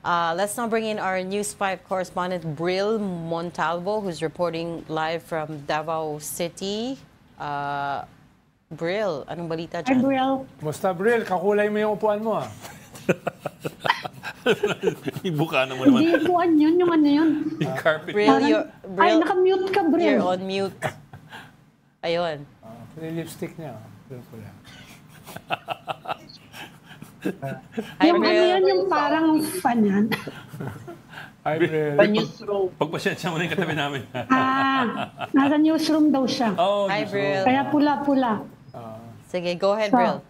Let's now bring in our News 5 correspondent, Bril Montalvo, who's reporting live from Davao City. Bril, anong balita Hi, dyan? Bril. Musta, Bril? Kakulay mo yung upuan mo, ah. Ibuka naman naman. Hindi upuan yun, yung ano yun. Yung carpet. Bril, Ay, nakamute ka, Bril. you're on mute. Ayun. Yung lipstick niya. Pula. Hi, Yung ano Bril. yun, yung parang fan yan. Hi, Bril. Pagpasensya mo na yung katabi namin. Nasa newsroom daw siya. Oh, Hi, Diyos ko. Bril. Kaya pula-pula. Sige, go ahead, So, Bril.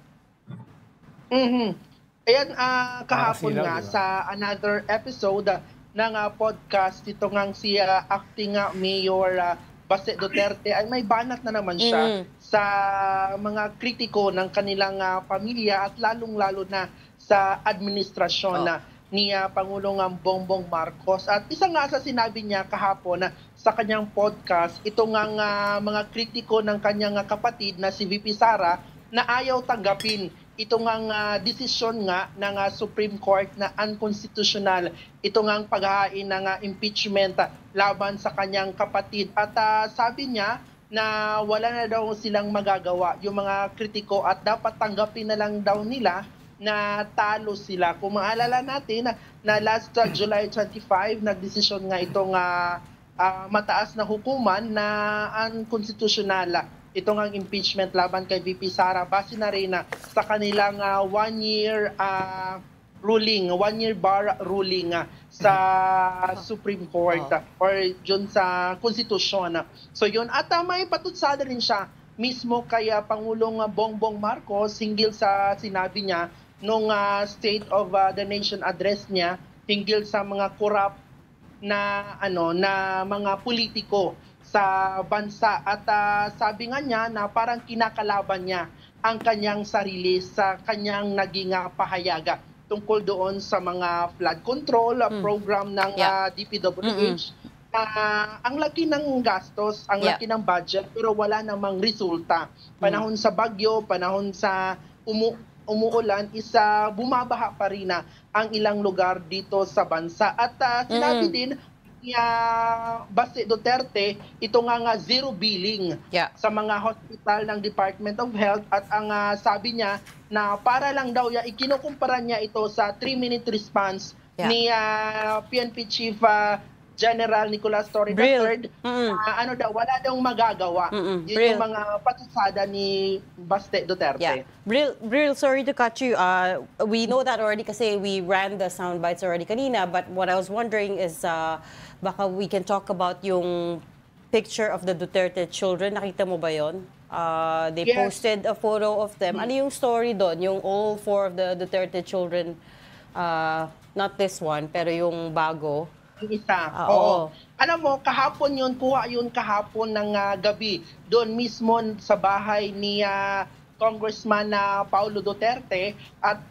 Ayan, kahapon Nakasilaw, nga di ba? sa another episode ng podcast, ito nga si acting Mayor Baste Duterte ay may banat na naman siya sa mga kritiko ng kanilang pamilya at lalong-lalo na sa administrasyon ni Pangulong Bongbong Marcos. At isa nga sa sinabi niya kahapon sa kanyang podcast, ito nga mga kritiko ng kanyang kapatid na si VP Sara na ayaw tanggapin ito nga desisyon nga ng Supreme Court na unconstitutional. Ito nga ang paghahain ng impeachment laban sa kanyang kapatid. At sabi niya na wala na daw silang magagawa yung mga kritiko at dapat tanggapin na lang daw nila na talo sila. Kung maalala natin na last July 25, nagdesisyon nga itong mataas na hukuman na unconstitutional. Ito nga ang impeachment laban kay VP Sara base na rin sa kanilang one-year bar ruling sa Supreme Court or dyan sa konstitusyon. So yun, at may patutsada rin siya mismo kay Pangulong Bongbong Marcos hinggil sa sinabi niya nung State of the Nation address niya hinggil sa mga corrupt na mga politiko sa bansa at sabi nga niya na parang kinakalaban niya ang kanyang sarili sa kanyang naging pahayaga tungkol doon sa mga flood control program ng DPWH. Ang laki ng gastos, ang laki ng budget pero wala namang resulta. Panahon sa bagyo, panahon sa umuulan, bumabaha pa rin ang ilang lugar dito sa bansa. At sinabi din Baste Duterte, ito nga zero billing sa mga hospital ng Department of Health at ang sabi niya na para lang daw ikinukumpara niya ito sa 3-minute response ni PNP Chief General Nicolas Torre III. Wala daw magagawa. Yun yung mga patusada ni Baste Duterte. Bril, sorry to cut you. We know that already kasi we ran the sound bites already kanina, but what I was wondering is baka we can talk about yung picture of the Duterte children. Nakita mo ba yun? They posted a photo of them. Ano yung story doon? Yung all 4 of the Duterte children, not this one, pero yung bago. Isa. Oo. Alam mo, kahapon yun, kuha yun kahapon ng gabi. Doon mismo sa bahay ni Congressman Paulo Duterte at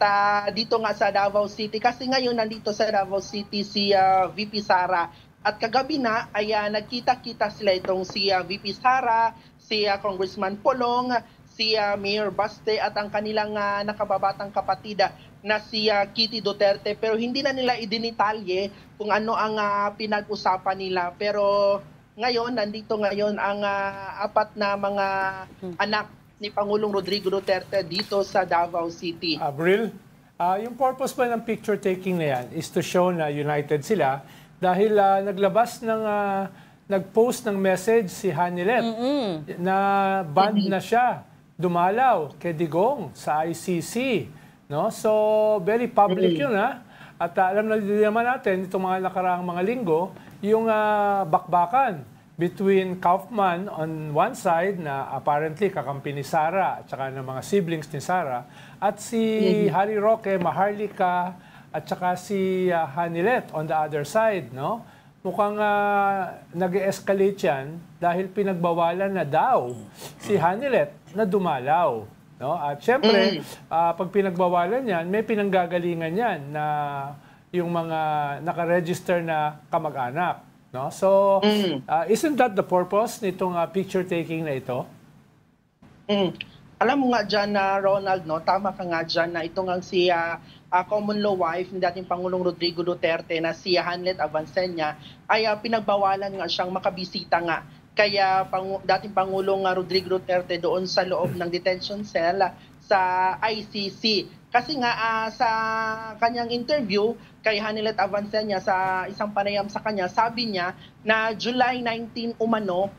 dito nga sa Davao City. Kasi ngayon nandito sa Davao City si VP Sara. At kagabi na ay nagkita-kita sila itong si VP Sara, si Congressman Polong, si Mayor Baste at ang kanilang nakababatang kapatid na si Kitty Duterte. Pero hindi na nila idinitalye kung ano ang pinag-usapan nila. Pero ngayon, nandito ngayon ang 4 na mga anak ni Pangulong Rodrigo Duterte dito sa Davao City. Bril, yung purpose ba ng picture taking na yan is to show na united sila dahil nag-post ng message si Hanilet na banned na siya dumalaw kay Digong sa ICC. No? So, very public yun, ha? At alam na naman natin, itong mga nakaraang mga linggo, yung bakbakan between Kaufman on one side, na apparently kakampi ni Sara at saka ng mga siblings ni Sara, at si Harry Roque, Maharlika, at saka si Hanilet on the other side. No? Mukhang nag-escalate yan dahil pinagbawalan na daw si Hanilet na dumalaw. No? At syempre, pag pinagbawalan yan, may pinanggagalingan yan na yung mga nakaregister na kamag-anak. No? So, isn't that the purpose nitong picture taking na ito? alam mo nga dyan na Ronald, no, tama ka nga dyan na ito nga si common law wife ni dating Pangulong Rodrigo Duterte na si Hanlet Avancenia ay pinagbawalan nga siyang makabisita nga. Kaya dating Pangulong Rodrigo Duterte doon sa loob ng detention cell sa ICC. Kasi nga sa kanyang interview kay Hanlet Avancenia sa isang panayam sa kanya, sabi niya na July 19 umano,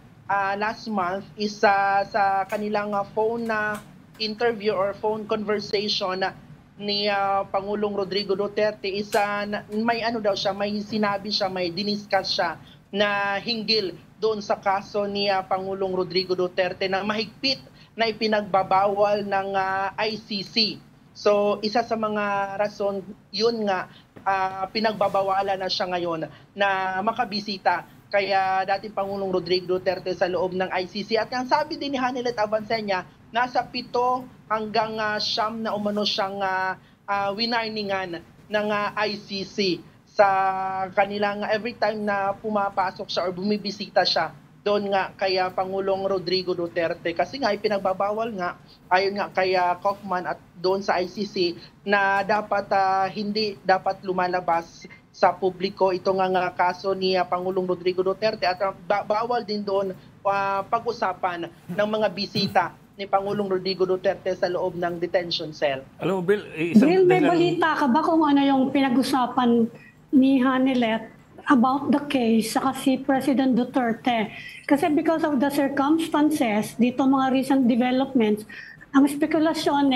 last month is sa kanilang phone interview or phone conversation ni Pangulong Rodrigo Duterte is may ano daw siya, may sinabi siya, may diniscuss siya na hinggil doon sa kaso ni Pangulong Rodrigo Duterte na mahigpit na ipinagbabawal ng ICC. So isa sa mga rason yun nga pinagbabawalan na siya ngayon na makabisita kaya dating Pangulong Rodrigo Duterte sa loob ng ICC. At ang sabi din ni Hanlet Avancenia, nasa 7 hanggang 9 na umano siyang winarningan ng ICC sa kanilang every time na pumapasok siya or bumibisita siya doon nga kaya Pangulong Rodrigo Duterte. Kasi nga ipinagbabawal nga, ayon nga kaya Kaufman at doon sa ICC na dapat hindi dapat lumalabas sa publiko ito nga kaso ni Pangulong Rodrigo Duterte at bawal din doon pag-usapan ng mga bisita ni Pangulong Rodrigo Duterte sa loob ng detention cell. Alam mo, Bill, Bill, may balita ka ba kung ano yung pinag-usapan ni Hanlet about the case sa si President Duterte? Kasi because of the circumstances, dito mga recent developments, ang spekulasyon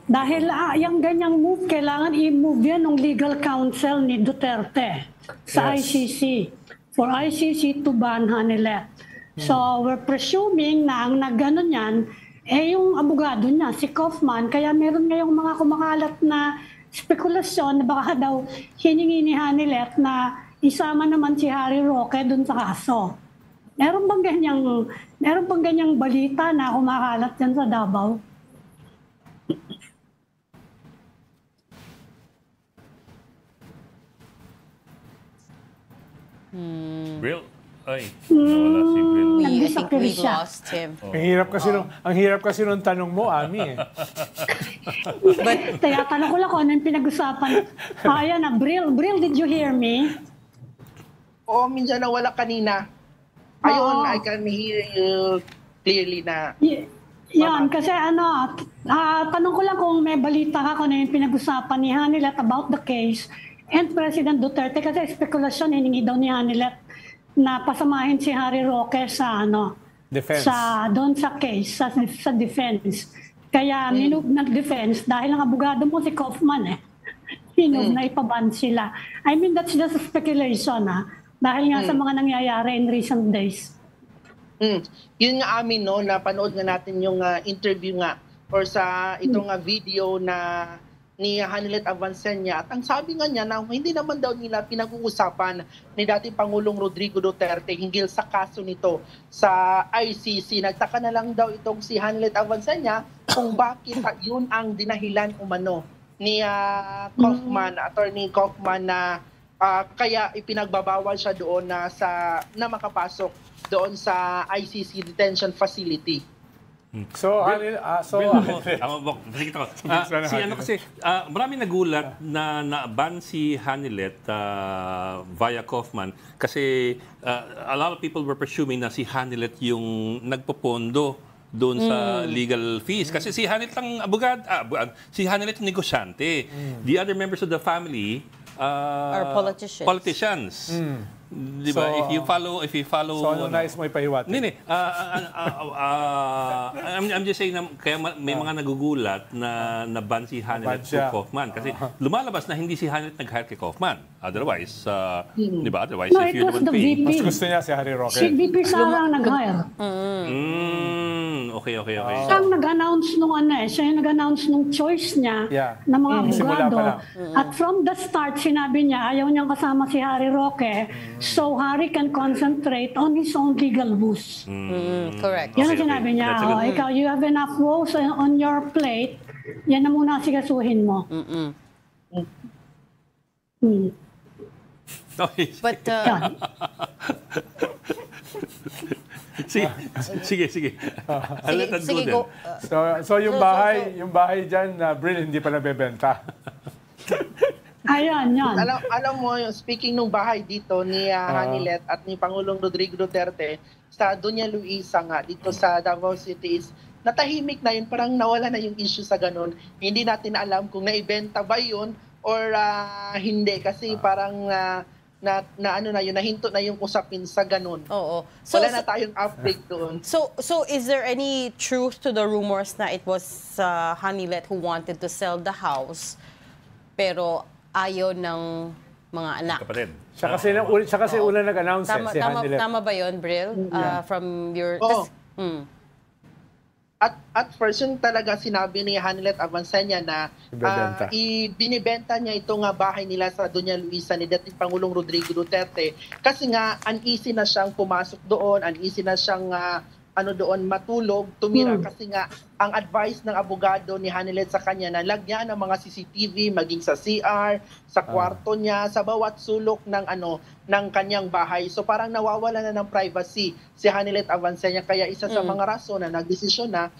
dahil yung ganyang move, kailangan i-move yan ng legal counsel ni Duterte sa ICC for ICC to ban Hanlet. So we're presuming na ang nag-ano niyan yung abogado niya, si Kaufman, kaya meron ngayong mga kumakalat na spekulasyon na baka daw hiningi ni Hanlet na isama naman si Harry Roque dun sa kaso. Meron bang ganyang balita na kumakalat dyan sa Davao? Brill? Ay, nawala si Brill. I think Nag-disappear we siya. lost him. Ang hirap kasi nung tanong mo, Ami. Kaya tanong ko lang kung ano yung pinag-usapan. Ayan na, Brill, did you hear me? O minsan nawala kanina. Ayun, I can hear you clearly na. Yan, kasi tanong ko lang kung may balita ka kung ano yung pinag-usapan ni Hanlet about the case and President Duterte kasi spekulasyon hiningi daw ni Hanlet na pasamahin si Harry Roque sa Defense. doon sa case sa defense. Kaya minove ng defense dahil ang abogado mo si Kaufman minove na ipaban sila. I mean that's just a speculation dahil nga sa mga nangyayari in recent days. Yun nga amin no, napanood nga natin yung interview nga or sa itong video na ni Hanlet Avancenia. At ang sabi nga niya na hindi naman daw nila pinag-uusapan ni dating Pangulong Rodrigo Duterte hinggil sa kaso nito sa ICC. Nagtaka na lang daw itong si Hanlet Avancenia kung bakit yun ang dinahilan umano ni Kaufman, Attorney Kaufman na kaya ipinagbabawal siya doon na makapasok doon sa ICC detention facility. So, marami nagulat na na-ban si Hanlet via Kaufman kasi a lot of people were presuming na si Hanlet yung nagpopondo doon sa legal fees. Kasi si Hanlet ang abogado, si Hanlet ang negosyante. The other members of the family Are politicians. Di ba? So, if you follow so ano nais mo ipahiwatin? Hindi. I'm just saying na kaya may mga nagugulat na naban si Hanlet to Kaufman kasi lumalabas na hindi si Hanlet nag-hire kay Kaufman. Otherwise, di ba? Otherwise, No, if it you're was the one the paying. VP. Mas gusto niya si Harry Roque. Si VP Sara ang nag-hire. Okay. Siya ang nag-announce nung siya yung nag-announce nung choice niya ng mga Simula abogado. pa lang. At from the start, sinabi niya, ayaw niyang kasama si Harry Roque, so Harry can concentrate on his own legal woes. Correct. Yan ang sinabi niya. That's a good- Ikaw, you have enough woes on your plate, yan na muna sigasuhin mo. Okay. But Sige. I'll let that go sige, then. go. So yung bahay diyan na Bril hindi pa nabebenta. Ayan, yan. Alam mo, speaking ng bahay dito ni Hanilet at ni Pangulong Rodrigo Duterte sa Doña Luisa nga dito sa Davao City is natahimik na yun, parang nawala na yung issue sa ganun. Hindi natin alam kung naibenta ba yun or hindi kasi parang nahinto na yung usapin sa ganun. Oo. Wala na tayong update doon. So is there any truth to the rumors na it was Hanilet who wanted to sell the house pero ayaw ng mga anak? Kapatid. Siya kasi una nag-announce si Hanilet. Tama ba yun, Bril? From your... Oo. At first, yun talaga sinabi ni Hanilet Avancenia na binibenta niya itong bahay nila sa Doña Luisa ni dating Pangulong Rodrigo Duterte kasi nga uneasy na siyang pumasok doon, uneasy na siyang doon matulog, tumira kasi nga ang advice ng abogado ni Hanilet sa kanya na lagyan ng mga CCTV maging sa CR, sa kwarto niya, sa bawat sulok ng kanyang bahay. So parang nawawala na ng privacy si Hanilet Avancenia kaya isa sa mga rason na nagdesisyon na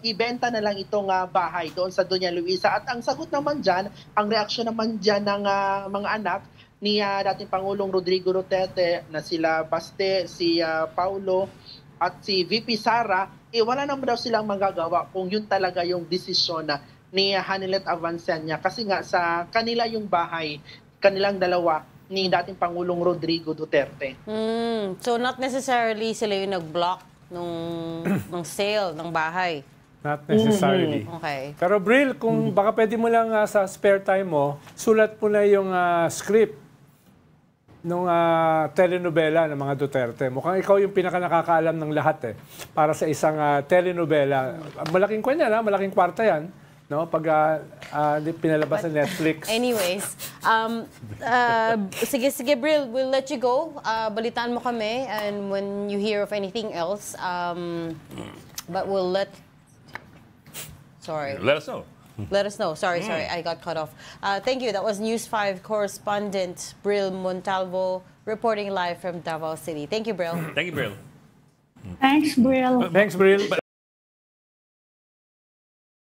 ibenta na lang itong bahay doon sa Doña Luisa. At ang sagot naman diyan, ang reaksyon naman diyan ng mga anak ni dating Pangulong Rodrigo Duterte na sila Baste, si Paulo at si VP Sara, wala naman daw silang magagawa kung yun talaga yung desisyon ni Hanilet Avancenia. Kasi nga sa kanila yung bahay, kanilang dalawa ni dating Pangulong Rodrigo Duterte. So not necessarily sila yung nag-block ng sale ng bahay. Not necessarily. Okay. Pero Bril, kung baka pwede mo lang sa spare time mo, sulat mo na yung script nung telenovela ng mga Duterte. Mukhang ikaw yung pinaka-nakakaalam ng lahat para sa isang telenovela. Malaking kanya malaking kwarta yan. No? Pag pinalabas sa Netflix. Anyways, sige Bril, we'll let you go. Balitaan mo kami and when you hear of anything else, but we'll let us know. Let us know. Sorry, I got cut off. Thank you. That was News 5 correspondent Bril Montalvo reporting live from Davao City. Thank you, Bril. Thank you, Bril. Thanks, Brill. Thanks, Bril.